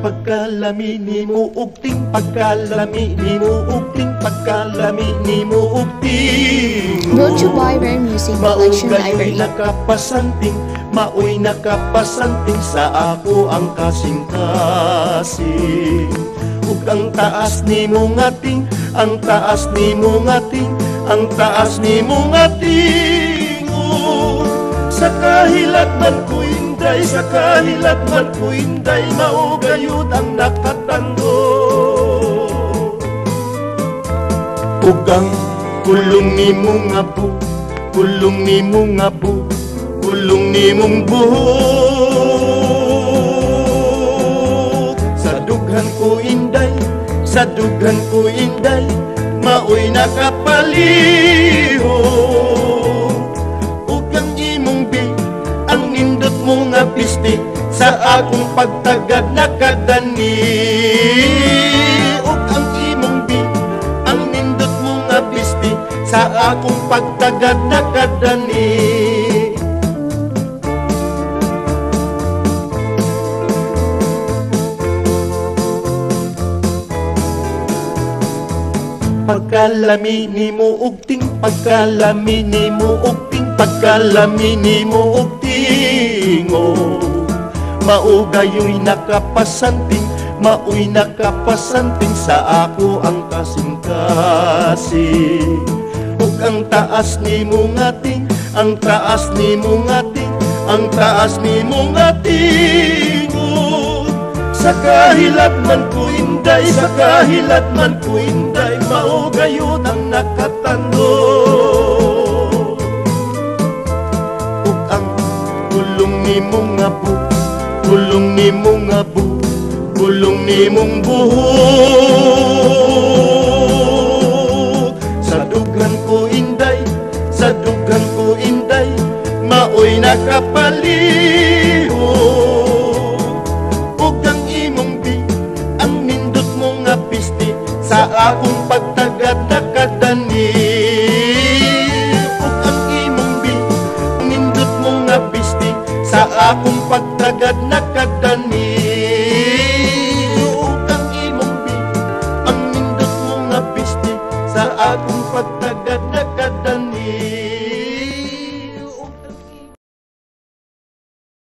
Pagkalami ni mo ugting, pagkalami ni mo ugting, pagkalami ni mo ugting. Brought to you by Rare Music Collection Maugay Library. nakapasanting, maoy nakapasanting sa ako ang kasing-kasing. Ug ang taas ni mo ngating, ang taas ni mo ngating, ang taas ni mo ngating. Sa kahilat man ko inday, sa kahilat man ko inday, maugayod ang nakatando. Ug ang kulong ni mo nga bu, kulong ni mo nga bu, kulong ni mong buhok. Sa dughan ko inday, sa dughan ko inday, maoy nakapalihok. Ug ang imong bi, ang nindot mo nga pisti, sa akong pagtagad nakadani. Ug ang imong bi, ang nindot mo nga pisti, sa akong pagtagad nakadani. Pagkalami ni mo ugting, pagkalami ni mo ugting, pagkalami ni mo ugting. Maugayo'y nakapasanting, maoy nakapasanting, sa ako ang kasing-kasing. Ug ang taas ni mo ngating, ang taas ni mo ngating, ang taas ni mo ngating. Sa kahilat man ko inday, sa kahilat man ko inday, maugayod ang nakatando. Ug ang kulong ni mong nga bu, kulong ni mong nga bu, kulong ni mong buhok. Sa dughan ko inday, sa dughan ko inday, maoy nakapalihok. Sa akong pagtagad nakadani. Ug ang imong bi, nindot mo nga pisti, sa akong pagtagad nakadani.